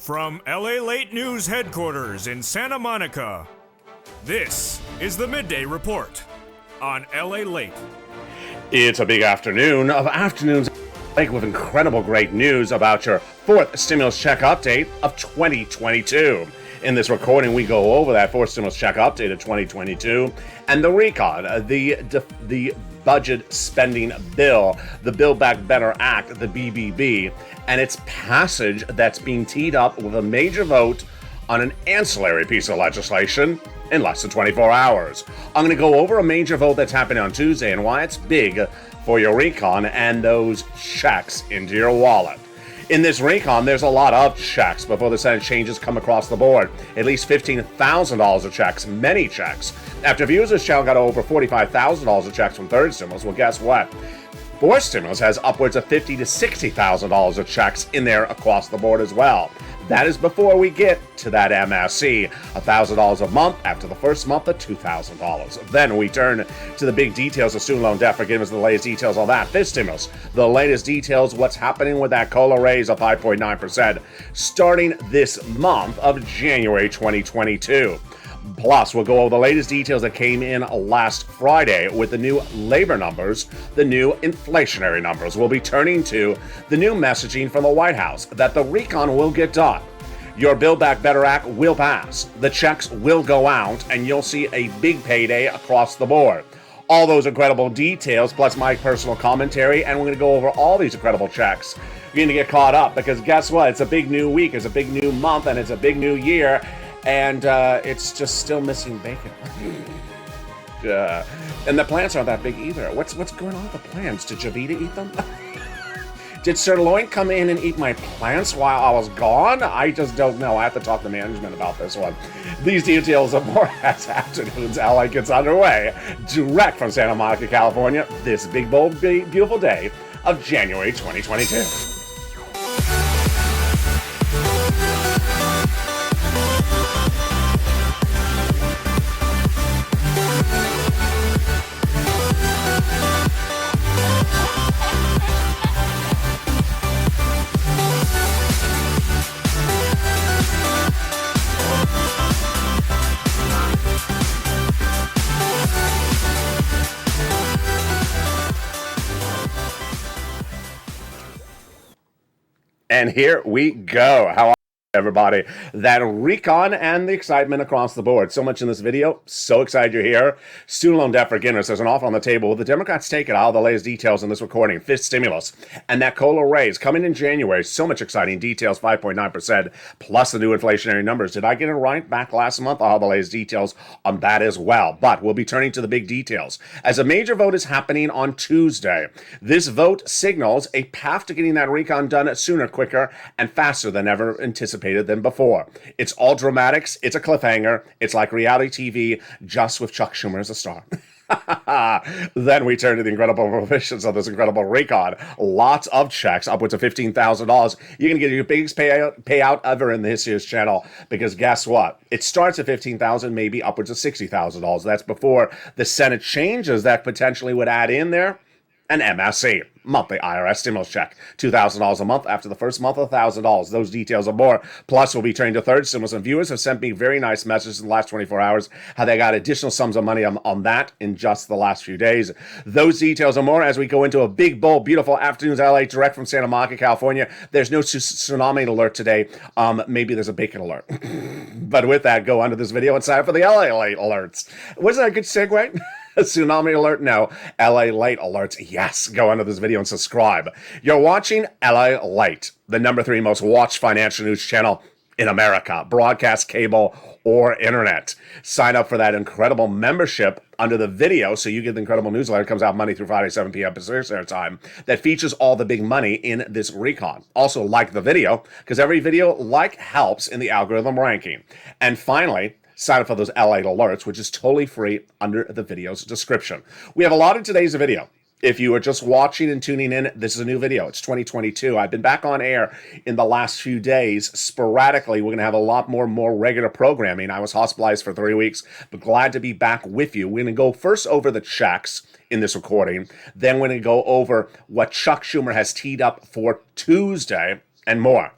From LALATE News headquarters in Santa Monica, this is the Midday Report on LALATE. It's a big afternoon of afternoons with incredible great news about your fourth stimulus check update of 2022. In this recording, we go over that fourth stimulus check update of 2022 and the recon, the budget spending bill, the Build Back Better Act, the BBB, and its passage that's being teed up with a major vote on an ancillary piece of legislation in less than 24 hours. I'm going to go over a major vote that's happening on Tuesday and why it's big for your recon and those checks into your wallet. In this recon, there's a lot of checks before the Senate changes come across the board. At least $15,000 of checks, many checks. After viewers of this channel got over $45,000 of checks from third stimulus, well, guess what? Fourth stimulus has upwards of $50,000 to $60,000 of checks in there across the board as well. That is before we get to that MSC, $1,000 a month after the first month of $2,000. Then we turn to the big details of student loan debt forgiveness, the latest details on that. Fifth stimulus, the latest details, what's happening with that COLA raise of 5.9% starting this month of January 2022. Plus, we'll go over the latest details that came in last Friday with the new labor numbers, the new inflationary numbers. We'll be turning to the new messaging from the White House that the recon will get done. Your Build Back Better Act will pass. The checks will go out, and you'll see a big payday across the board. All those incredible details, plus my personal commentary, and we're going to go over all these incredible checks. You're going to get caught up because guess what? It's a big new week, it's a big new month, and it's a big new year. And it's just still missing bacon. And the plants aren't that big either. What's going on with the plants? Did Javita eat them? Did Sirloin come in and eat my plants while I was gone? I just don't know. I have to talk to management about this one. These details and more as afternoon's LA gets underway. Direct from Santa Monica, California, this big, bold, beautiful day of January 2022. And here we go. How are everybody? That recon and the excitement across the board. So much in this video. So excited you're here. Student loan debt forgiveness. There's an offer on the table. Will the Democrats take it? All the latest details in this recording. Fifth stimulus. And that COLA raise coming in January. So much exciting details. 5.9% plus the new inflationary numbers. Did I get it right back last month? All the latest details on that as well. But we'll be turning to the big details. As a major vote is happening on Tuesday, this vote signals a path to getting that recon done sooner, quicker, and faster than ever anticipated than before. It's all dramatics. It's a cliffhanger. It's like reality TV, just with Chuck Schumer as a star. Then we turn to the incredible provisions of this incredible recon. Lots of checks, upwards of $15,000. You're going to get your biggest payout ever in the history of this channel because guess what? It starts at $15,000, maybe upwards of $60,000. That's before the Senate changes that potentially would add in there an MSC, monthly IRS stimulus check, $2,000 a month after the first month of $1,000. Those details and more. Plus, we'll be turning to third stimulus, and viewers have sent me very nice messages in the last 24 hours how they got additional sums of money on that in just the last few days. Those details and more as we go into a big, bold, beautiful afternoon's LA direct from Santa Monica, California. There's no tsunami alert today. Maybe there's a bacon alert. But with that, go under this video and sign up for the LA alerts. Wasn't that a good segue? A tsunami alert? No. LA Late alerts? Yes. Go under this video and subscribe. You're watching LA Late, the #3 most watched financial news channel in America, broadcast, cable, or internet. Sign up for that incredible membership under the video so you get the incredible newsletter. It comes out Monday through Friday, 7 p.m. Pacific Standard Time, that features all the big money in this recon. Also, like the video, because every video helps in the algorithm ranking. And finally, sign up for those LA alerts, which is totally free under the video's description. We have a lot in today's video. If you are just watching and tuning in, this is a new video. It's 2022. I've been back on air in the last few days. Sporadically, we're going to have a lot more regular programming. I was hospitalized for 3 weeks, but glad to be back with you. We're going to go first over the checks in this recording. Then we're going to go over what Chuck Schumer has teed up for Tuesday and more.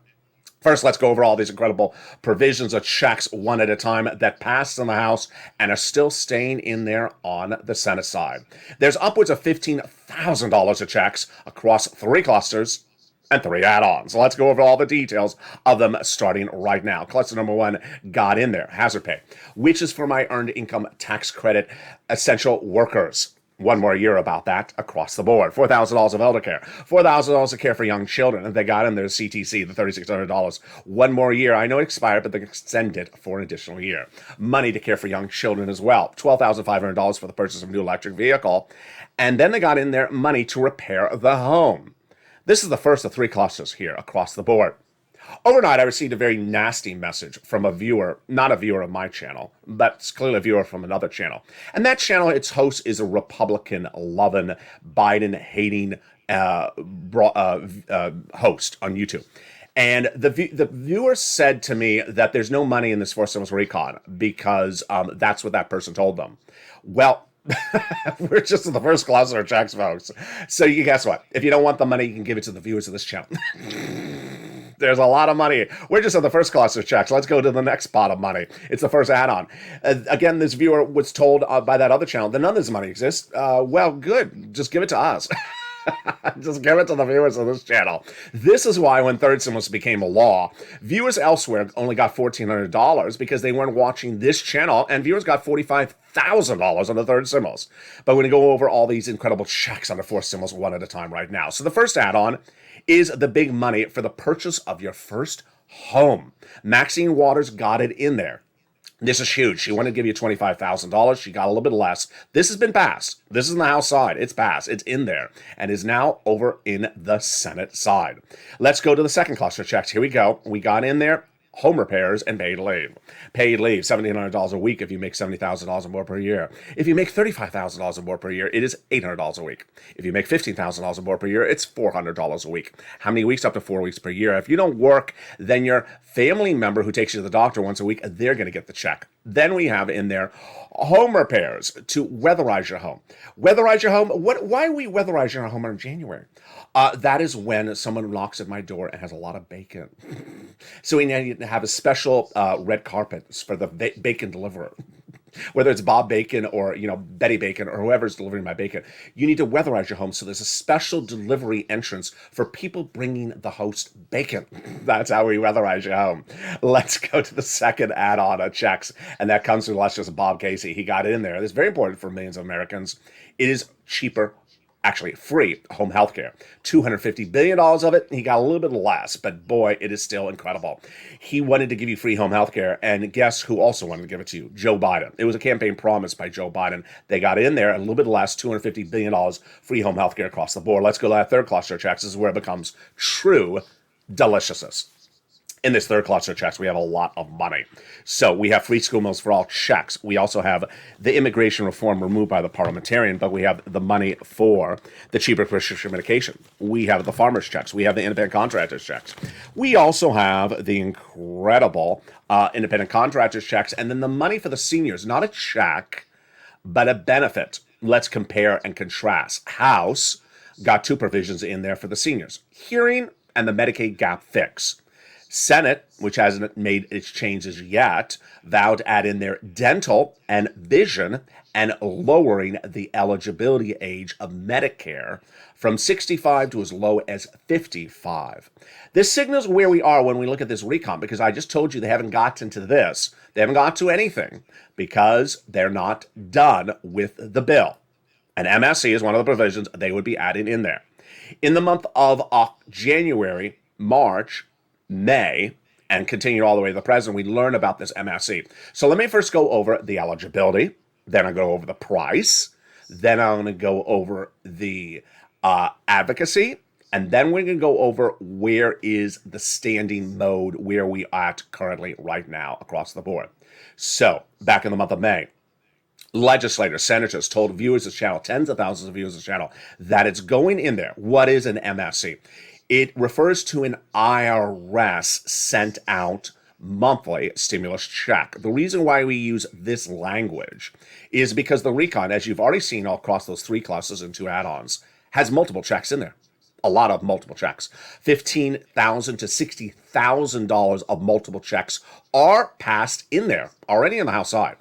First, let's go over all these incredible provisions of checks one at a time that passed in the House and are still staying in there on the Senate side. There's upwards of $15,000 of checks across 3 clusters and 3 add-ons. Let's go over all the details of them starting right now. Cluster number 1 got in there, hazard pay, which is for my earned income tax credit essential workers. One more year about that across the board. $4,000 of elder care, $4,000 of care for young children. And they got in their CTC, the $3,600. One more year. I know it expired, but they extend it for an additional year. Money to care for young children as well. $12,500 for the purchase of a new electric vehicle. And then they got in there money to repair the home. This is the first of 3 clusters here across the board. Overnight, I received a very nasty message from a viewer, not a viewer of my channel, but it's clearly a viewer from another channel. And that channel, its host is a Republican-loving, Biden-hating host on YouTube. And the viewer said to me that there's no money in this forced stimulus recon because that's what that person told them. Well, we're just in the first cluster of checks, folks. So you guess what? If you don't want the money, you can give it to the viewers of this channel. There's a lot of money. We're just in the first cluster of checks. Let's go to the next pot of money. It's the first add-on. Again, this viewer was told by that other channel that none of this money exists. Well, good. Just give it to us. Just give it to the viewers of this channel. This is why when third stimulus became a law, viewers elsewhere only got $1,400 because they weren't watching this channel, and viewers got $45,000 on the third stimulus. But we're going to go over all these incredible checks on the fourth stimulus one at a time right now. So the first add-on is the big money for the purchase of your first home. Maxine Waters got it in there. This is huge. She wanted to give you $25,000. She got a little bit less. This has been passed. This is in the House side. It's passed. It's in there and is now over in the Senate side. Let's go to the second cluster of checks. Here we go. We got in there home repairs and paid leave. Paid leave, $1,700 a week if you make $70,000 or more per year. If you make $35,000 or more per year, it is $800 a week. If you make $15,000 or more per year, it's $400 a week. How many weeks? Up to 4 weeks per year. If you don't work, then your family member who takes you to the doctor once a week, they're going to get the check. Then we have in there home repairs to weatherize your home. Weatherize your home. Why are we weatherizing our home in January? That is when someone knocks at my door and has a lot of bacon. So we need to have a special red carpet for the bacon deliverer. Whether it's Bob Bacon or, Betty Bacon or whoever's delivering my bacon, you need to weatherize your home. So there's a special delivery entrance for people bringing the host bacon. That's how we weatherize your home. Let's go to the second add-on of checks. And that comes from illustrious Bob Casey. He got it in there. It's very important for millions of Americans. It is cheaper, actually free home health care. $250 billion of it. He got a little bit less, but boy, it is still incredible. He wanted to give you free home health care, and guess who also wanted to give it to you? Joe Biden. It was a campaign promise by Joe Biden. They got in there a little bit less, $250 billion free home health care across the board. Let's go to that third cluster of checks. This is where it becomes true deliciousness. In this third cluster of checks, we have a lot of money. So we have free school meals for all checks. We also have the immigration reform removed by the parliamentarian, but we have the money for the cheaper prescription medication. We have the farmers' checks. We have the independent contractors' checks. We also have the incredible independent contractors' checks, and then the money for the seniors, not a check, but a benefit. Let's compare and contrast. House got 2 provisions in there for the seniors: hearing and the Medicaid gap fix. Senate, which hasn't made its changes yet, vowed to add in their dental and vision and lowering the eligibility age of Medicare from 65 to as low as 55. This signals where we are when we look at this recon, because I just told you they haven't gotten to this. They haven't got to anything because they're not done with the bill. And MSC is one of the provisions they would be adding in there. In the month of January, March, May, and continue all the way to the present, we learn about this MSC. So let me first go over the eligibility, then I'll go over the price, then I'm going to go over the advocacy, and then we're going to go over where is the standing mode, where we are at currently right now across the board. So back in the month of May, legislators, senators told viewers of this channel, tens of thousands of viewers of this channel, that it's going in there. What is an MSC? It refers to an IRS sent out monthly stimulus check. The reason why we use this language is because the recon, as you've already seen all across those 3 clusters and 2 add-ons, has multiple checks in there. a lot of multiple checks. $15,000 to $60,000 of multiple checks are passed in there already on the House side.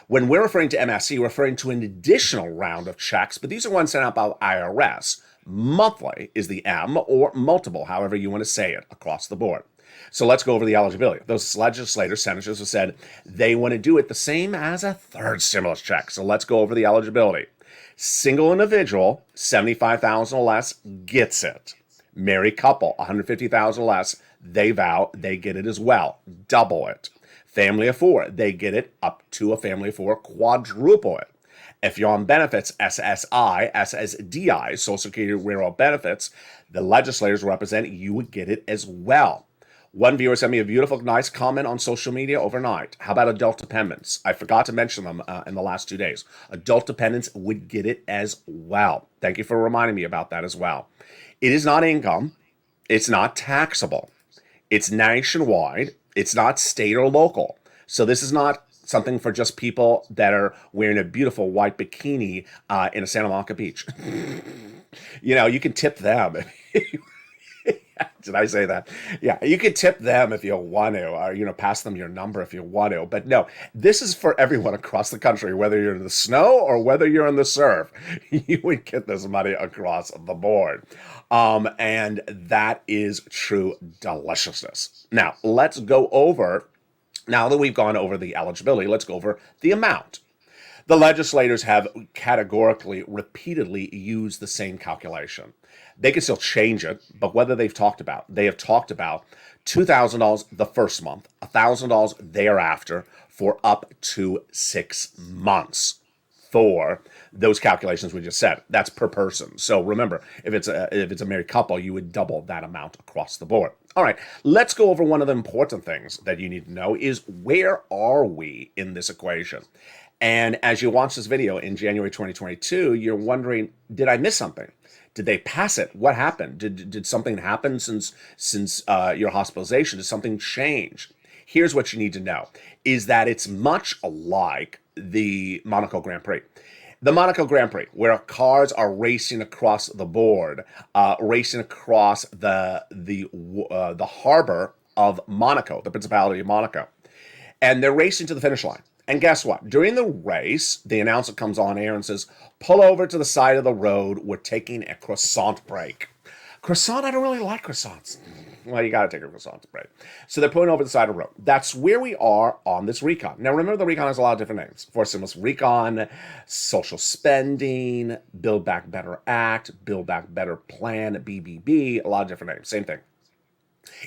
When we're referring to MSC, we're referring to an additional round of checks, but these are ones sent out by IRS. Monthly is the M, or multiple, however you want to say it, across the board. So let's go over the eligibility. Those legislators, senators, have said they want to do it the same as a third stimulus check. So let's go over the eligibility. Single individual, $75,000 or less, gets it. Married couple, $150,000 or less, they vow they get it as well. Double it. Family of four, they get it up to a family of four, quadruple it. If you're on benefits, SSI, SSDI, Social Security Rural Benefits, the legislators represent, you would get it as well. One viewer sent me a beautiful, nice comment on social media overnight. How about adult dependents? I forgot to mention them in the last 2 days. Adult dependents would get it as well. Thank you for reminding me about that as well. It is not income. It's not taxable. It's nationwide. It's not state or local. So this is not something for just people that are wearing a beautiful white bikini in a Santa Monica beach. You can tip them. Did I say that? Yeah, you can tip them if you want to, or, pass them your number if you want to. But no, this is for everyone across the country, whether you're in the snow or whether you're in the surf. You would get this money across the board. And that is true deliciousness. Now, let's go over, now that we've gone over the eligibility, let's go over the amount. The legislators have categorically, repeatedly used the same calculation. They can still change it, but whether they have talked about $2,000 the first month, $1,000 thereafter for up to 6 months for those calculations we just said. That's per person. So remember, if it's a married couple, you would double that amount across the board. All right, let's go over one of the important things that you need to know is where are we in this equation? And as you watch this video in January 2022, you're wondering, did I miss something? Did they pass it? What happened? Did something happen since your hospitalization? Did something change? Here's what you need to know, is that it's much like the Monaco Grand Prix. The Monaco Grand Prix, where cars are racing across the board, racing across the harbor of Monaco, the Principality of Monaco. And they're racing to the finish line. And guess what? During the race, the announcer comes on air and says, pull over to the side of the road. We're taking a croissant break. Croissant? I don't really like croissants. Well, you got to take a croissant break. So they're pulling over to the side of the road. That's where we are on this recon. Now, remember, the recon has a lot of different names. For stimulus recon, social spending, Build Back Better Act, Build Back Better Plan, BBB, a lot of different names. Same thing.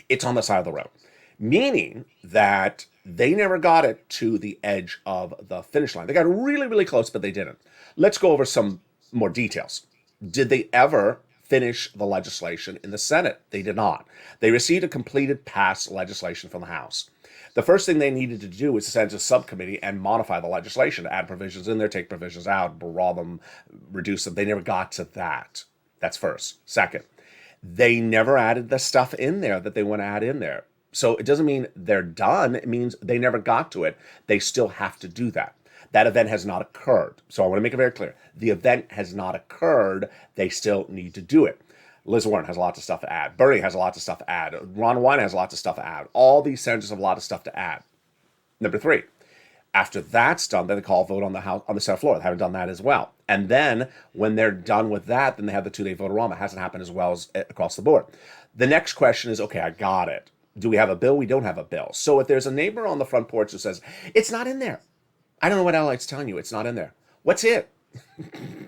It's on the side of the road, meaning that they never got it to the edge of the finish line. They got really, really close, but they didn't. Let's go over some more details. Did they ever finish the legislation in the Senate? They did not. They received a completed passed legislation from the House. The first thing they needed to do was to send it to subcommittee and modify the legislation, to add provisions in there, take provisions out, raw them, reduce them. They never got to that. That's first. Second, they never added the stuff in there that they want to add in there. So it doesn't mean they're done. It means they never got to it. They still have to do that. That event has not occurred. So I want to make it very clear. The event has not occurred. They still need to do it. Liz Warren has lots of stuff to add. Bernie has lots of stuff to add. Ron Wyden has lots of stuff to add. All these senators have a lot of stuff to add. Number three, after that's done, then they call a vote on the Senate floor. They haven't done that as well. And then when they're done with that, then they have the 2-day vote-a-rama. It hasn't happened as well as across the board. The next question is, okay, I got it. Do we have a bill? We don't have a bill. So if there's a neighbor on the front porch who says, it's not in there. I don't know what LALATE's telling you. It's not in there. What's it?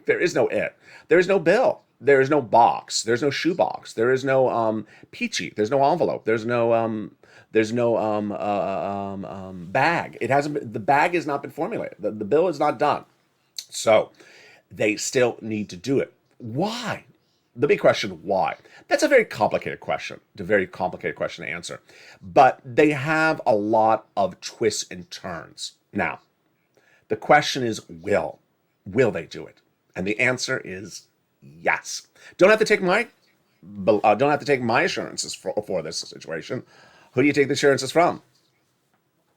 There is no it. There is no bill. There is no box. There's no shoebox. There is no peachy. There's no envelope. There's no bag. It hasn't been, the bag has not been formulated. The bill is not done. So they still need to do it. Why? The big question, why? That's a very complicated question. It's a very complicated question to answer. But they have a lot of twists and turns. Now, the question is, will they do it? And the answer is yes. Don't have to take my assurances for this situation. Who do you take the assurances from?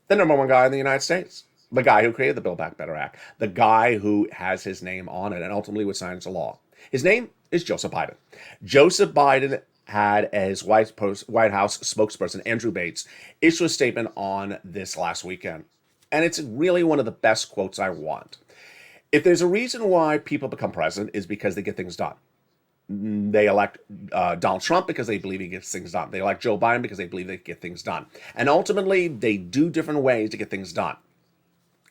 The number one guy in the United States. The guy who created the Build Back Better Act. The guy who has his name on it and ultimately would sign into law. His name is Joseph Biden. Joseph Biden had his White House spokesperson, Andrew Bates, issue a statement on this last weekend. And it's really one of the best quotes I want. If there's a reason why people become president, is because they get things done. They elect Donald Trump because they believe he gets things done. They elect Joe Biden because they believe they get things done. And ultimately, they do different ways to get things done.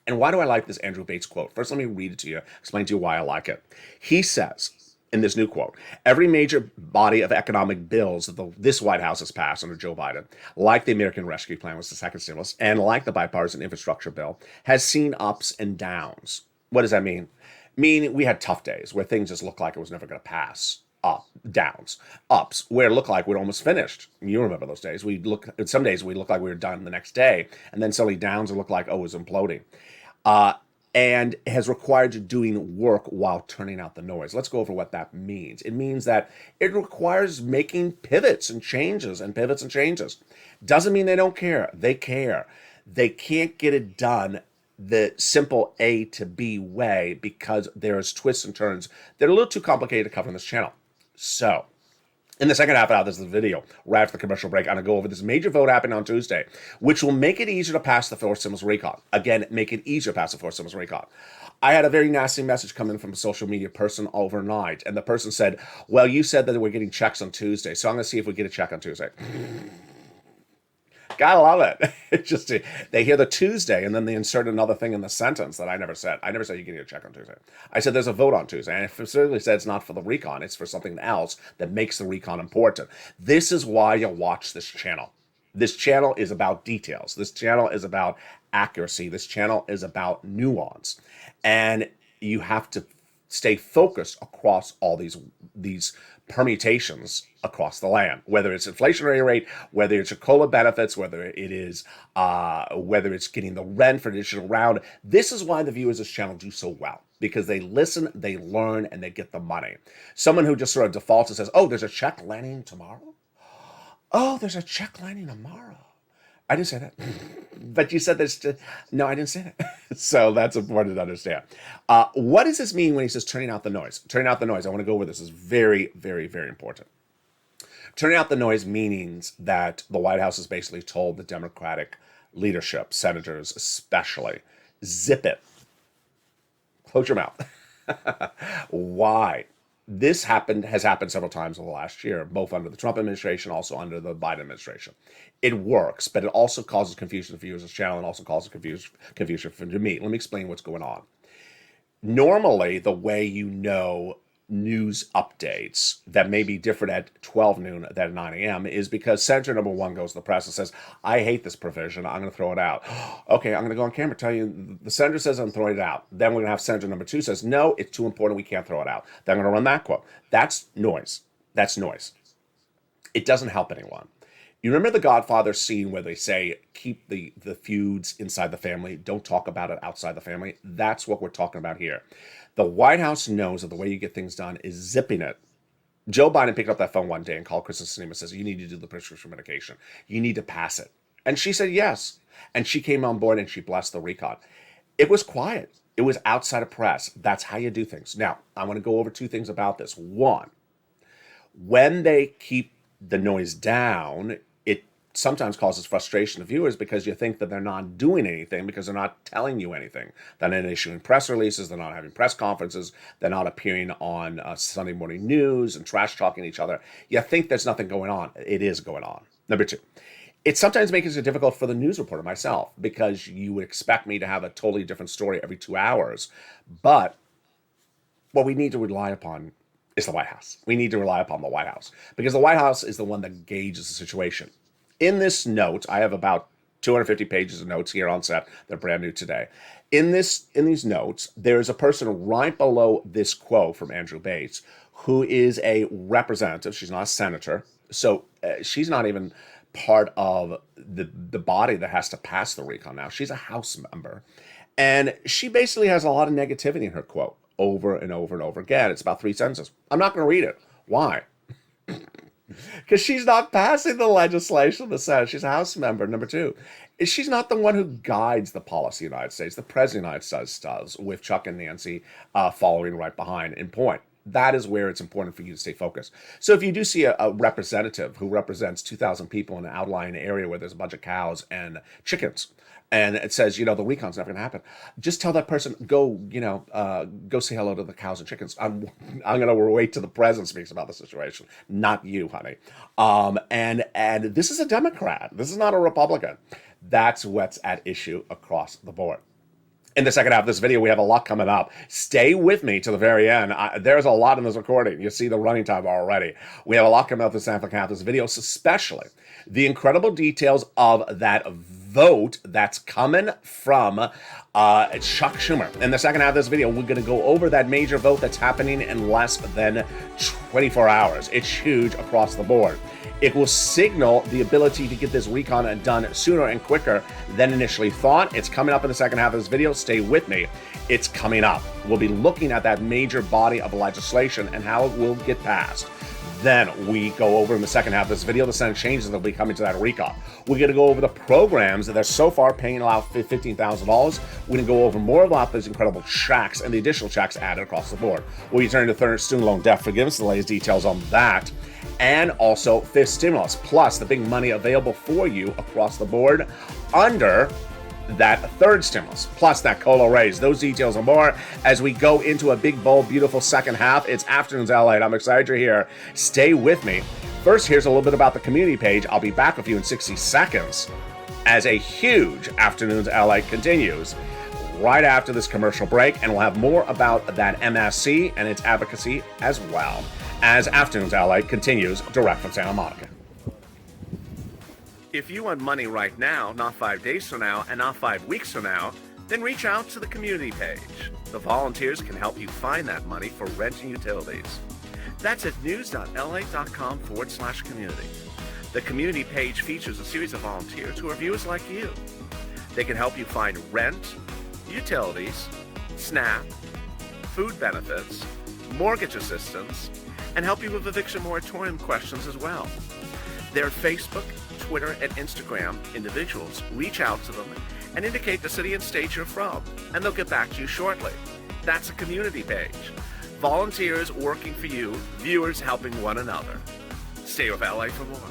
And why do I like this Andrew Bates quote? First, let me read it to you, explain to you why I like it. He says, in this new quote, every major body of economic bills that this White House has passed under Joe Biden, like the American Rescue Plan, was the second stimulus, and like the bipartisan infrastructure bill, has seen ups and downs. What does that mean? Meaning we had tough days where things just looked like it was never going to pass. Downs, ups, where it looked like we'd almost finished. You remember those days. Some days we looked like we were done the next day, and then suddenly downs it looked like, oh, it was imploding. And has required you doing work while turning out the noise. Let's go over what that means. It means that it requires making pivots and changes and pivots and changes. Doesn't mean they don't care. They care. They can't get it done the simple A to B way because there's twists and turns that are a little too complicated to cover on this channel. So, in the second half of this video, right after the commercial break, I'm going to go over this major vote happening on Tuesday, which will make it easier to pass the fourth stimulus recon. Again, make it easier to pass the fourth stimulus recon. I had a very nasty message come in from a social media person overnight, and the person said, well, you said that we're getting checks on Tuesday, so I'm going to see if we get a check on Tuesday. Gotta love it. It's just, they hear the Tuesday and then they insert another thing in the sentence that I never said. I never said you can get a check on Tuesday. I said there's a vote on Tuesday. And it specifically said it's not for the recon. It's for something else that makes the recon important. This is why you watch this channel. This channel is about details. This channel is about accuracy. This channel is about nuance. And you have to stay focused across all these permutations across the land, whether it's inflationary rate, whether it's your COLA benefits, whether it's getting the rent for additional round. This is why the viewers of this channel do so well, because they listen, they learn, and they get the money. Someone who just sort of defaults and says, oh, there's a check landing tomorrow? Oh, there's a check landing tomorrow. I didn't say that. But you said there's... No, I didn't say that. So that's important to understand. What does this mean when he says turning out the noise? Turning out the noise, I want to go over this. This is very, very, very important. Turning out the noise means that the White House has basically told the Democratic leadership, senators especially, zip it. Close your mouth. Why? This has happened several times in the last year, both under the Trump administration, also under the Biden administration. It works, but it also causes confusion to viewers of the channel and also causes confusion to me. Let me explain what's going on. Normally, the way you know news updates that may be different at 12 noon than at 9 a.m. is because Senator number one goes to the press and says, I hate this provision. I'm going to throw it out. Okay, I'm going to go on camera and tell you the senator says I'm throwing it out. Then we're going to have Senator number two says, no, it's too important. We can't throw it out. Then I'm going to run that quote. That's noise. That's noise. It doesn't help anyone. You remember the Godfather scene where they say, keep the feuds inside the family. Don't talk about it outside the family. That's what we're talking about here. The White House knows that the way you get things done is zipping it. Joe Biden picked up that phone one day and called Kristen Sinema and says, you need to do the prescription medication. You need to pass it. And she said yes. And she came on board and she blessed the recon. It was quiet. It was outside of press. That's how you do things. Now, I want to go over two things about this. One, when they keep the noise down, it sometimes causes frustration to viewers because you think that they're not doing anything because they're not telling you anything. They're not issuing press releases. They're not having press conferences. They're not appearing on Sunday morning news and trash talking each other. You think there's nothing going on. It is going on. Number two, it sometimes makes it difficult for the news reporter myself because you would expect me to have a totally different story every 2 hours. But what we need to rely upon is the White House. We need to rely upon the White House because the White House is the one that gauges the situation. In this note, I have about 250 pages of notes here on set. They're brand new today. In these notes, there's a person right below this quote from Andrew Bates who is a representative. She's not a senator. So she's not even part of the body that has to pass the recon now. She's a House member. And she basically has a lot of negativity in her quote over and over and over again. It's about 3 sentences. I'm not going to read it. Why? Because she's not passing the legislation in the Senate. She's a House member. Number two, she's not the one who guides the policy of the United States. The President of the United States does, with Chuck and Nancy following right behind in point. That is where it's important for you to stay focused. So if you do see a representative who represents 2,000 people in an outlying area where there's a bunch of cows and chickens, and it says, the recon's never going to happen, just tell that person, go say hello to the cows and chickens. I'm going to wait till the president speaks about the situation, not you, honey. And this is a Democrat. This is not a Republican. That's what's at issue across the board. In the second half of this video, we have a lot coming up. Stay with me to the very end. There's a lot in this recording. You see the running time already. We have a lot coming up in the second half of this video, especially the incredible details of that vote that's coming from Chuck Schumer. In the second half of this video, we're going to go over that major vote that's happening in less than 24 hours. It's huge across the board. It will signal the ability to get this recon done sooner and quicker than initially thought. It's coming up in the second half of this video. Stay with me. It's coming up. We'll be looking at that major body of legislation and how it will get passed. Then we go over in the second half of this video the Senate changes that will be coming to that recon. We're going to go over the programs that are so far paying out $15,000. We're going to go over more about those incredible checks and the additional checks added across the board. We'll be turning to student loan debt forgiveness, the latest details on that, and also fifth stimulus, plus the big money available for you across the board under that third stimulus, plus that COLA raise. Those details and more as we go into a big, bold, beautiful second half. It's Afternoons LALATE. I'm excited you're here. Stay with me. First, here's a little bit about the community page. I'll be back with you in 60 seconds as a huge Afternoons LALATE continues right after this commercial break, and we'll have more about that MSC and its advocacy as well as Afternoons LALATE continues direct from Santa Monica. If you want money right now, not 5 days from now, and not 5 weeks from now, then reach out to the community page. The volunteers can help you find that money for rent and utilities. That's at news.la.com/community. The community page features a series of volunteers who are viewers like you. They can help you find rent, utilities, SNAP, food benefits, mortgage assistance, and help you with eviction moratorium questions as well. Their Facebook, Twitter, and Instagram individuals reach out to them and indicate the city and state you're from, and they'll get back to you shortly. That's a community page. Volunteers working for you, viewers helping one another. Stay with LA for more.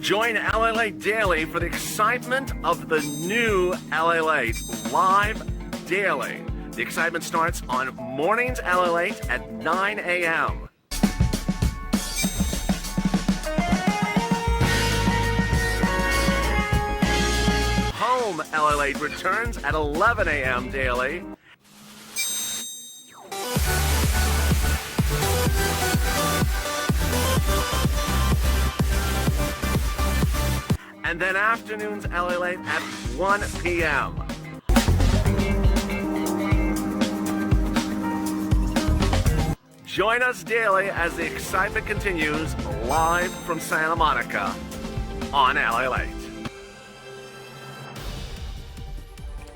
Join LALATE Daily for the excitement of the new LALATE live daily. The excitement starts on Mornings LALATE at 9 a.m. Home LALATE returns at 11 a.m. daily. And then Afternoons LALATE at 1 p.m. Join us daily as the excitement continues live from Santa Monica on LALATE.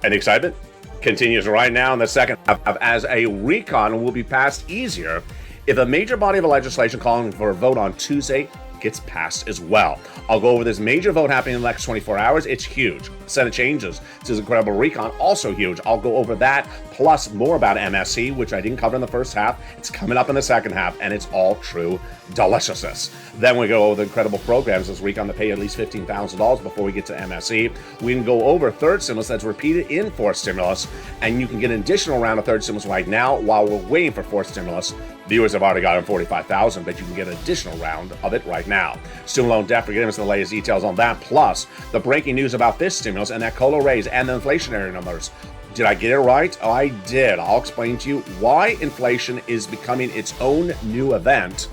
And the excitement continues right now in the second half as a recon will be passed easier if a major body of legislation calling for a vote on Tuesday gets passed as well. I'll go over this major vote happening in the next 24 hours. It's huge. Senate changes to this incredible recon, also huge. I'll go over that, plus more about MSC, which I didn't cover in the first half. It's coming up in the second half, and it's all true deliciousness. Then we go over the incredible programs this recon that pay at least $15,000 before we get to MSC. We can go over third stimulus that's repeated in fourth stimulus, and you can get an additional round of third stimulus right now while we're waiting for fourth stimulus. Viewers have already gotten $45,000, but you can get an additional round of it right now. Student loan debt forgiveness, the latest details on that, plus the breaking news about this stimulus and that COLA raise and the inflationary numbers. Did I get it right? Oh, I did. I'll explain to you why inflation is becoming its own new event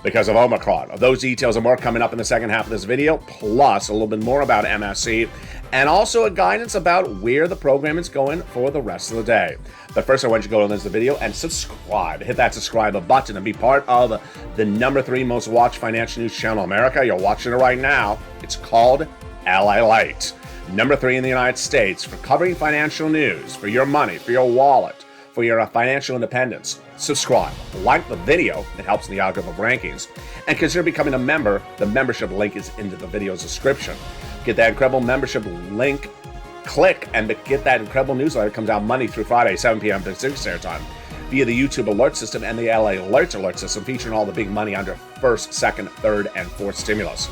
because of Omicron. Those details and more coming up in the second half of this video, plus a little bit more about MSC, and also a guidance about where the program is going for the rest of the day. But first, I want you to go to the video and subscribe. Hit that subscribe button and be part of the #3 most watched financial news channel in America. You're watching it right now. It's called LALATE. #3 in the United States for covering financial news, for your money, for your wallet, for your financial independence. Subscribe, like the video, it helps in the algorithm rankings, and consider becoming a member. The membership link is in the video's description. Get that incredible membership link Click and get that incredible newsletter. It comes out Monday through Friday, 7 p.m. Pacific Standard Time, via the YouTube alert system and the LALATE alert system, featuring all the big money under first, second, third, and fourth stimulus.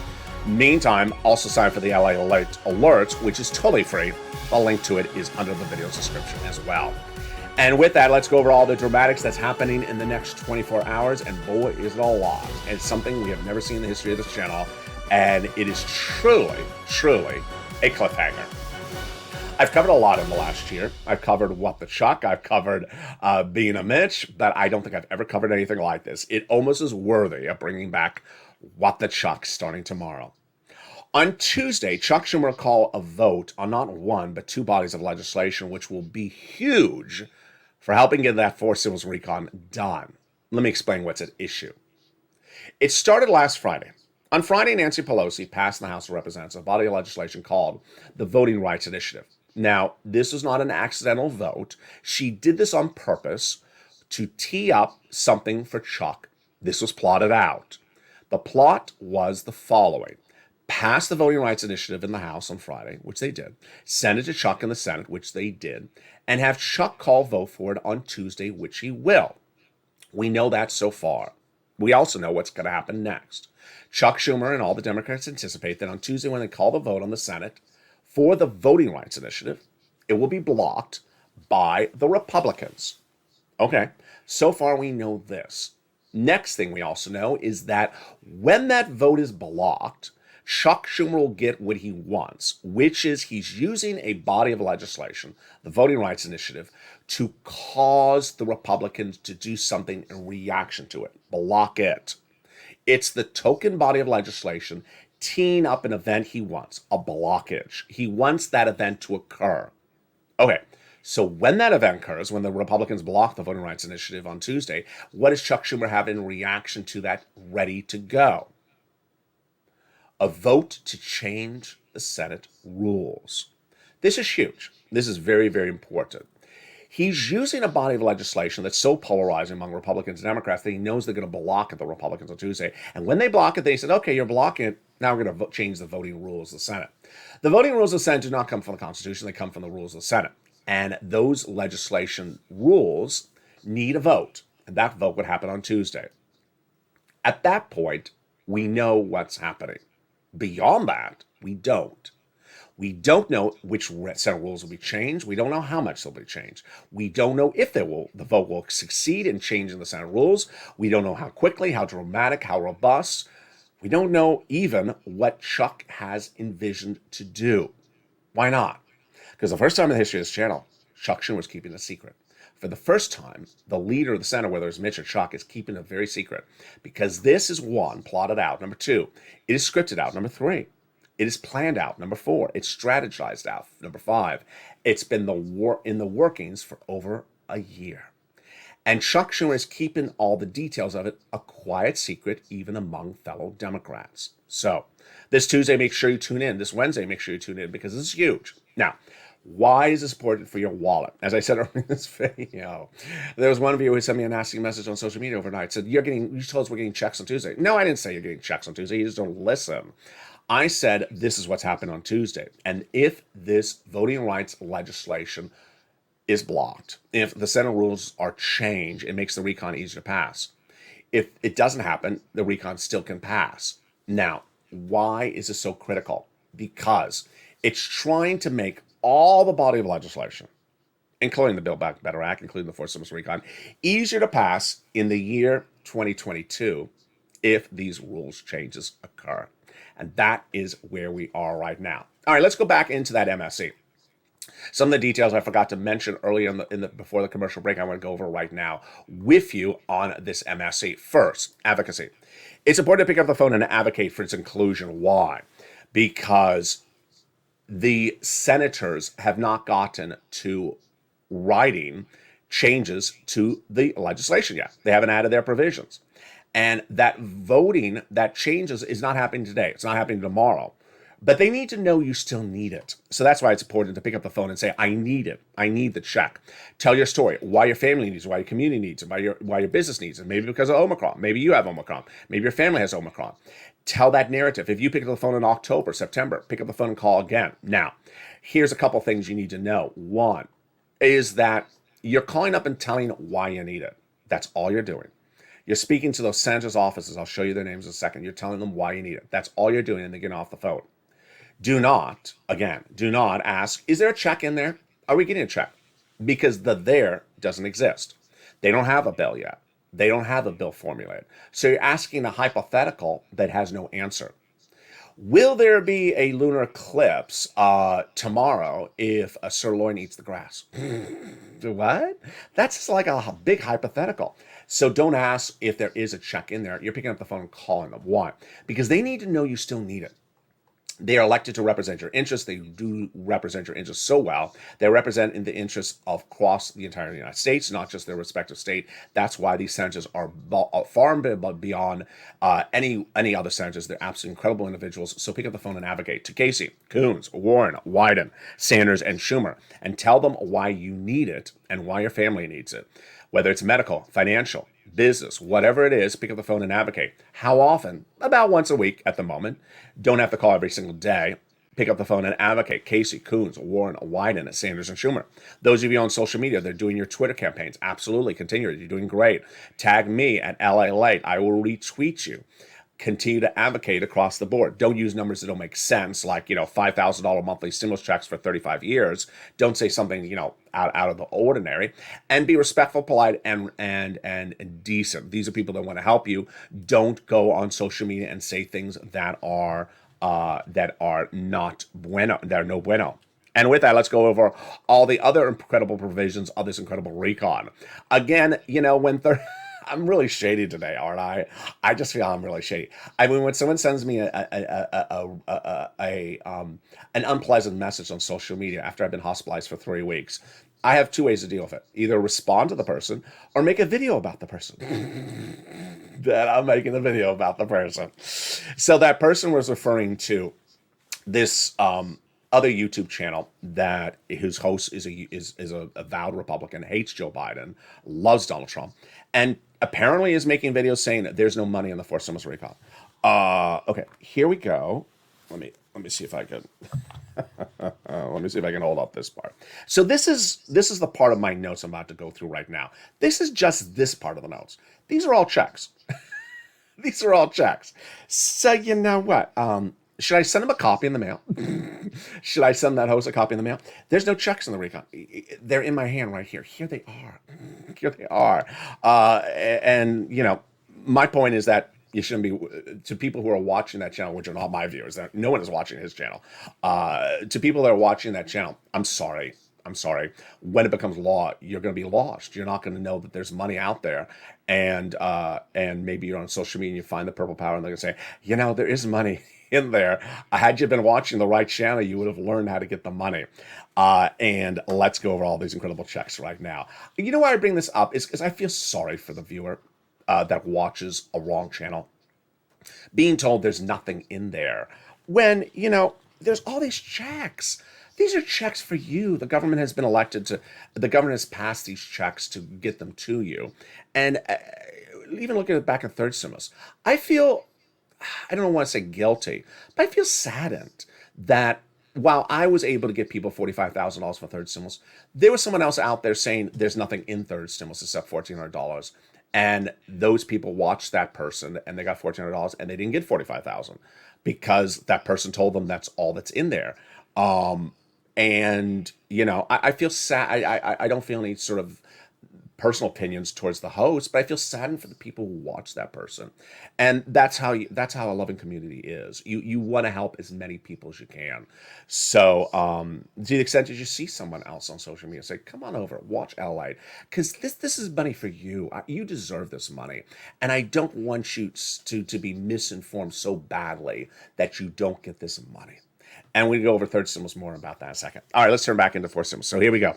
Meantime, also sign for the LALATE alert, which is totally free. The link to it is under the video's description as well. And with that, let's go over all the dramatics that's happening in the next 24 hours. And boy, is it a lot. And it's something we have never seen in the history of this channel. And it is truly, truly a cliffhanger. I've covered a lot in the last year. I've covered What the Chuck. I've covered Being a Mitch. But I don't think I've ever covered anything like this. It almost is worthy of bringing back What the Chuck starting tomorrow. On Tuesday, Chuck Schumer will call a vote on not one, but two bodies of legislation, which will be huge for helping get that forced civil recon done. Let me explain what's at issue. It started last Friday. On Friday, Nancy Pelosi passed in the House of Representatives a body of legislation called the Voting Rights Initiative. Now, this was not an accidental vote. She did this on purpose to tee up something for Chuck. This was plotted out. The plot was the following. Pass the Voting Rights Initiative in the House on Friday, which they did. Send it to Chuck in the Senate, which they did. And have Chuck call vote for it on Tuesday, which he will. We know that so far. We also know what's going to happen next. Chuck Schumer and all the Democrats anticipate that on Tuesday, when they call the vote on the Senate for the Voting Rights Initiative, it will be blocked by the Republicans. Okay, so far we know this. Next thing we also know is that when that vote is blocked, Chuck Schumer will get what he wants, which is he's using a body of legislation, the Voting Rights Initiative, to cause the Republicans to do something in reaction to it, block it. It's the token body of legislation teeing up an event he wants, a blockage. He wants that event to occur. Okay, so when that event occurs, when the Republicans block the Voting Rights Initiative on Tuesday, what does Chuck Schumer have in reaction to that ready to go? A vote to change the Senate rules. This is huge. This is very, very important. He's using a body of legislation that's so polarizing among Republicans and Democrats that he knows they're going to block it, the Republicans, on Tuesday. And when they block it, they said, okay, you're blocking it. Now we're going to change the voting rules of the Senate. The voting rules of the Senate do not come from the Constitution. They come from the rules of the Senate. And those legislation rules need a vote. And that vote would happen on Tuesday. At that point, we know what's happening. Beyond that, we don't. We don't know which Senate rules will be changed. We don't know how much they'll be changed. We don't know if the vote will succeed in changing the Senate rules. We don't know how quickly, how dramatic, how robust. We don't know even what Chuck has envisioned to do. Why not? Because the first time in the history of this channel, Chuck Schumer was keeping a secret. For the first time, the leader of the Senate, whether it's Mitch or Chuck, is keeping it very secret. Because this is one, plotted out. Number two, it is scripted out. Number three, it is planned out. Number four, it's strategized out. Number five, it's been in the workings for over a year. And Chuck Schumer is keeping all the details of it a quiet secret, even among fellow Democrats. So this Tuesday, make sure you tune in. This Wednesday, make sure you tune in because this is huge. Now, why is this important for your wallet? As I said earlier in this video, there was one of you who sent me a nasty message on social media overnight. Said, you told us we're getting checks on Tuesday. No, I didn't say you're getting checks on Tuesday. You just don't listen. I said, this is what's happened on Tuesday. And if this voting rights legislation is blocked, if the Senate rules are changed, it makes the recon easier to pass. If it doesn't happen, the recon still can pass. Now, why is this so critical? Because it's trying to make all the body of legislation, including the Build Back Better Act, including the Forced Civil Recon, easier to pass in the year 2022 if these rules changes occur. And that is where we are right now. All right, let's go back into that MSC. Some of the details I forgot to mention earlier before the commercial break, I want to go over right now with you on this MSC. First, advocacy. It's important to pick up the phone and advocate for its inclusion. Why? Because the senators have not gotten to writing changes to the legislation yet. They haven't added their provisions. And that voting that changes is not happening today. It's not happening tomorrow. But they need to know you still need it. So that's why it's important to pick up the phone and say, I need it. I need the check. Tell your story, why your family needs it, why your community needs it, why your business needs it. Maybe because of Omicron. Maybe you have Omicron. Maybe your family has Omicron. Tell that narrative. If you pick up the phone in October, September, pick up the phone and call again. Now, here's a couple things you need to know. One is that you're calling up and telling why you need it. That's all you're doing. You're speaking to those senators' offices. I'll show you their names in a second. You're telling them why you need it. That's all you're doing, and they're getting off the phone. Do not ask, is there a check in there? Are we getting a check? Because the there doesn't exist. They don't have a bill yet. They don't have a bill formulated. So you're asking a hypothetical that has no answer. Will there be a lunar eclipse tomorrow if a sirloin eats the grass? What? That's just like a big hypothetical. So don't ask if there is a check in there. You're picking up the phone and calling them. Why? Because they need to know you still need it. They are elected to represent your interests. They do represent your interests so well. They represent in the interests of across the entire United States, not just their respective state. That's why these senators are far beyond any other senators. They're absolutely incredible individuals. So pick up the phone and advocate to Casey, Coons, Warren, Wyden, Sanders, and Schumer, and tell them why you need it and why your family needs it. Whether it's medical, financial, business, whatever it is, pick up the phone and advocate. How often? About once a week at the moment. Don't have to call every single day. Pick up the phone and advocate. Casey, Coons, Warren, Wyden, Sanders, and Schumer. Those of you on social media, they're doing your Twitter campaigns. Absolutely, continue. You're doing great. Tag me at LALATE. I will retweet you. Continue to advocate across the board. Don't use numbers that don't make sense, like, $5,000 monthly stimulus checks for 35 years. Don't say something, out of the ordinary. And be respectful, polite, and decent. These are people that want to help you. Don't go on social media and say things that are not bueno. They're no bueno. And with that, let's go over all the other incredible provisions of this incredible recon. Again, I'm really shady today, aren't I? I just feel I'm really shady. I mean, when someone sends me an unpleasant message on social media after I've been hospitalized for 3 weeks, I have two ways to deal with it. Either respond to the person or make a video about the person. That I'm making a video about the person. So that person was referring to this other YouTube channel that whose host is a avowed Republican, hates Joe Biden, loves Donald Trump, and apparently is making videos saying that there's no money in the forced stimulus recall. Okay, here we go. Let me see if I can let me see if I can hold up this part. So this is the part of my notes I'm about to go through right now. This is just this part of the notes. These are all checks. These are all checks. So you know what? Should I send him a copy in the mail? Should I send that host a copy in the mail? There's no checks in the recon. They're in my hand right here. Here they are. Here they are. My point is that you shouldn't be, to people who are watching that channel, which are not my viewers, no one is watching his channel. To people that are watching that channel, I'm sorry. When it becomes law, you're going to be lost. You're not going to know that there's money out there. And maybe you're on social media and you find the purple power and they're going to say, there is money in there. Had you been watching the right channel, you would have learned how to get the money. And let's go over all these incredible checks right now. You know why I bring this up is because I feel sorry for the viewer that watches a wrong channel, being told there's nothing in there when, there's all these checks. These are checks for you. The government has passed these checks to get them to you. And even looking at back at third stimulus, I don't want to say guilty, but I feel saddened that while I was able to get people $45,000 for third stimulus, there was someone else out there saying there's nothing in third stimulus except $1,400. And those people watched that person and they got $1,400 and they didn't get $45,000 because that person told them that's all that's in there. I feel sad. I don't feel any sort of personal opinions towards the host, but I feel saddened for the people who watch that person. And that's how a loving community is. You want to help as many people as you can. So to the extent that you see someone else on social media, say, come on over, watch LALATE, because this is money for you. You deserve this money. And I don't want you to be misinformed so badly that you don't get this money. And we go over third stimulus more about that in a second. All right, let's turn back into fourth stimulus. So here we go.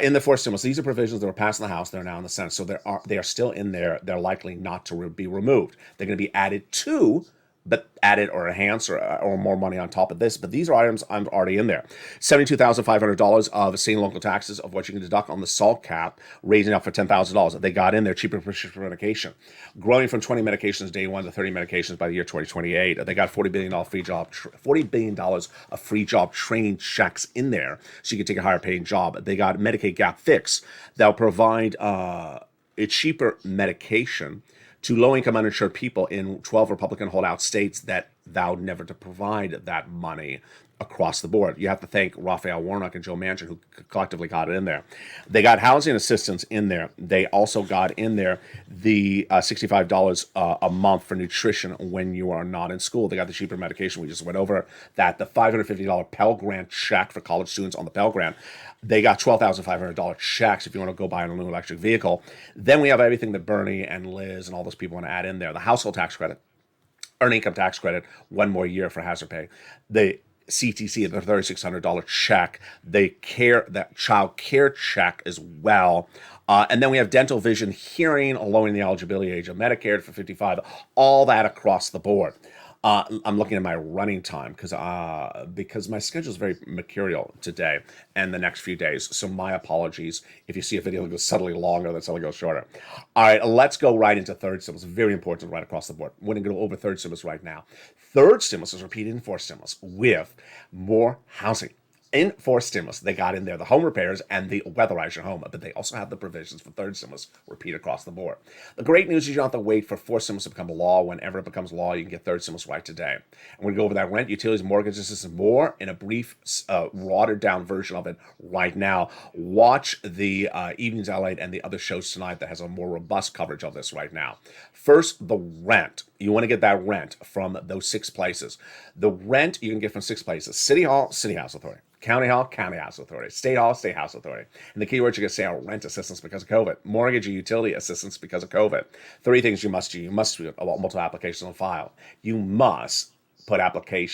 In the fourth stimulus, these are provisions that were passed in the House. They're now in the Senate. So they are still in there. They're likely not to be removed. They're going to be added to but added or enhanced or more money on top of this. But these are items I'm already in there. $72,500 of state and local taxes of what you can deduct on the SALT cap, raising up for $10,000. They got in there cheaper prescription medication, growing from 20 medications day one to 30 medications by the year 2028. They got $40 billion of free job training checks in there, so you can take a higher paying job. They got Medicaid gap fix that'll provide a cheaper medication to low-income uninsured people in 12 Republican holdout states that vowed never to provide that money across the board. You have to thank Raphael Warnock and Joe Manchin, who collectively got it in there. They got housing assistance in there. They also got in there the $65 a month for nutrition when you are not in school. They got the cheaper medication. We just went over that. The $550 Pell Grant check for college students on the Pell Grant. They got $12,500 checks if you want to go buy a new electric vehicle. Then we have everything that Bernie and Liz and all those people want to add in there. The household tax credit, earned income tax credit, one more year for hazard pay. The CTC, the $3,600 check, that child care check as well. And then we have dental, vision, hearing, lowering the eligibility age of Medicare for 55, all that across the board. I'm looking at my running time because my schedule is very mercurial today and the next few days. So my apologies if you see a video that goes subtly longer than suddenly goes shorter. All right, let's go right into third stimulus. Very important right across the board. We're going to go over third stimulus right now. Third stimulus is repeated in fourth stimulus with more housing. In fourth stimulus, they got in there the home repairs and the weatherize your home, but they also have the provisions for third stimulus repeat across the board. The great news is you don't have to wait for fourth stimulus to become a law. Whenever it becomes law, you can get third stimulus right today. And we're going to go over that rent, utilities, mortgage assistance, more in a brief, watered down version of it right now. Watch the Evenings LALATE and the other shows tonight that has a more robust coverage of this right now. First, the rent. You want to get that rent from those 6 places. The rent you can get from 6 places: City Hall, City House Authority; County Hall, County House Authority; State Hall, State House Authority. And the key words you're going to say are rent assistance because of COVID, mortgage or utility assistance because of COVID. 3 things you must do. You must do multiple applications on file. You must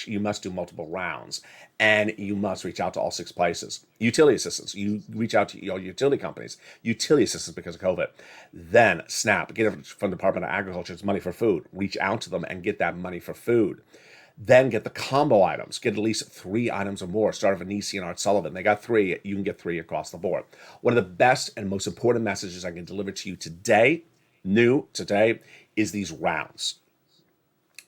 you must do multiple rounds, and you must reach out to all 6 places. Utility assistance, you reach out to your utility companies. Utility assistance because of COVID. Then SNAP, get it from the Department of Agriculture. It's money for food. Reach out to them and get that money for food. Then get the combo items. Get at least 3 items or more. Start with Anisi and Art Sullivan. They got 3. You can get 3 across the board. One of the best and most important messages I can deliver to you today, new today, is these rounds.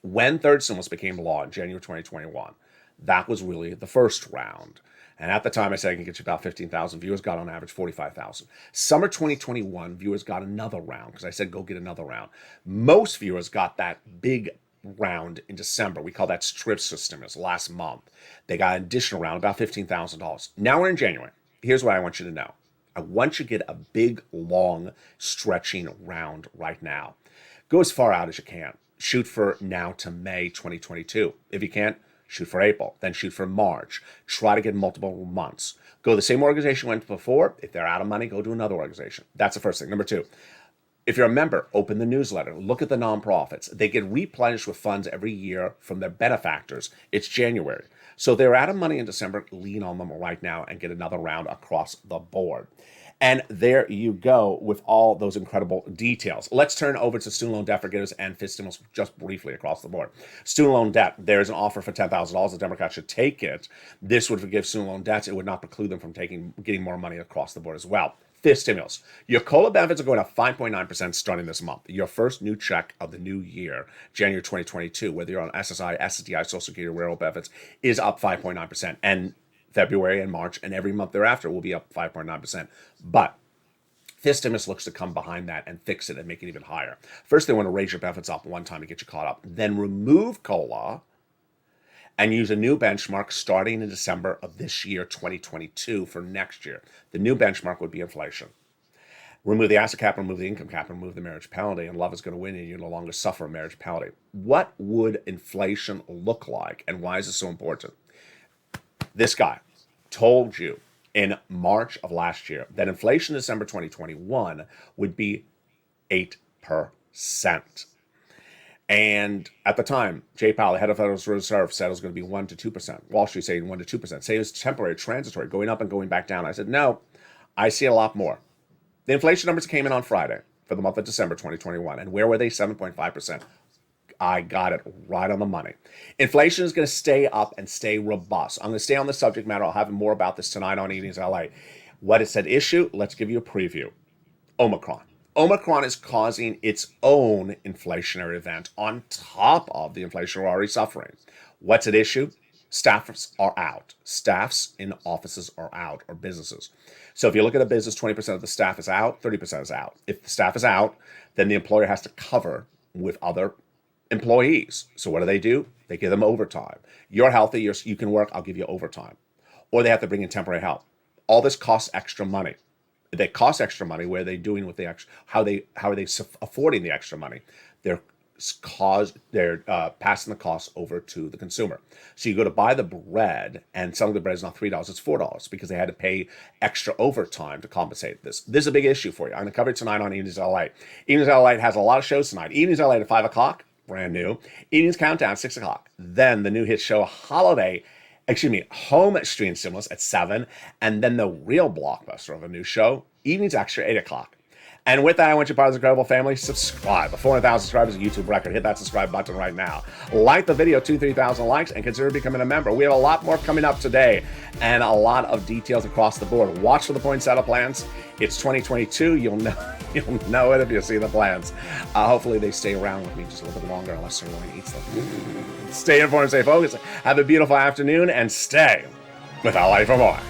When third stimulus became law in January 2021, that was really the first round. And at the time, I said I can get you about 15,000. Viewers got on average 45,000. Summer 2021, viewers got another round because I said go get another round. Most viewers got that big round in December. We call that strip stimulus last month. They got an additional round, about $15,000. Now we're in January. Here's what I want you to know. I want you to get a big, long, stretching round right now. Go as far out as you can. Shoot for now to May 2022. If you can't, shoot for April, then shoot for March. Try to get multiple months. Go to the same organization you went before. If they're out of money, go to another organization. That's the first thing. Number 2, if you're a member, open the newsletter. Look at the nonprofits. They get replenished with funds every year from their benefactors. It's January. So they're out of money in December. Lean on them right now and get another round across the board. And there you go with all those incredible details. Let's turn over to student loan debt forgiveness and fifth stimulus just briefly across the board. Student loan debt, there's an offer for $10,000. The Democrats should take it. This would forgive student loan debts. It would not preclude them from getting more money across the board as well. Fifth stimulus. Your COLA benefits are going up 5.9% starting this month. Your first new check of the new year, January 2022, whether you're on SSI, SSDI, Social Security, rural benefits, is up 5.9%. And February and March and every month thereafter will be up 5.9%. But fifth stimulus looks to come behind that and fix it and make it even higher. First, they want to raise your benefits up one time to get you caught up. Then remove COLA and use a new benchmark starting in December of this year, 2022, for next year. The new benchmark would be inflation. Remove the asset cap, remove the income cap, remove the marriage penalty, and love is going to win and you no longer suffer a marriage penalty. What would inflation look like, and why is it so important? This guy told you in March of last year that inflation in December 2021 would be 8%. And at the time, Jay Powell, the head of the Federal Reserve, said it was going to be 1% to 2%. Wall Street saying 1% to 2%. Saying it was temporary, transitory, going up and going back down. I said, no, I see a lot more. The inflation numbers came in on Friday for the month of December 2021. And where were they? 7.5%. I got it right on the money. Inflation is going to stay up and stay robust. I'm going to stay on the subject matter. I'll have more about this tonight on Evenings LA. What is at issue? Let's give you a preview. Omicron. Omicron is causing its own inflationary event on top of the inflation we're already suffering. What's at issue? Staffs are out. Staffs in offices are out, or businesses. So if you look at a business, 20% of the staff is out, 30% is out. If the staff is out, then the employer has to cover with other employees. So what do? They give them overtime. You're healthy, you can work, I'll give you overtime. Or they have to bring in temporary help. All this costs extra money. They cost extra money. What are they doing with the extra? How are they affording the extra money? They're passing the cost over to the consumer. So you go to buy the bread, and some of the bread is not $3, it's $4 because they had to pay extra overtime to compensate this. This is a big issue for you. I'm going to cover it tonight on Evenings LA. Evenings LA has a lot of shows tonight. Evenings LA at 5 o'clock, brand new. Evenings Countdown, 6 o'clock. Then the new hit show, Home Stream Stimulus at 7, and then the real blockbuster of a new show, Evenings Extra, 8 o'clock. And with that, I want you part of this incredible family. Subscribe. 400,000 subscribers, a YouTube record. Hit that subscribe button right now. Like the video, 3,000 likes, and consider becoming a member. We have a lot more coming up today, and a lot of details across the board. Watch for the poinsettia plants. It's 2022. You'll know it if you see the plants. Hopefully, they stay around with me just a little bit longer, unless someone eats them. Stay informed, stay focused. Have a beautiful afternoon, and stay with LA for more.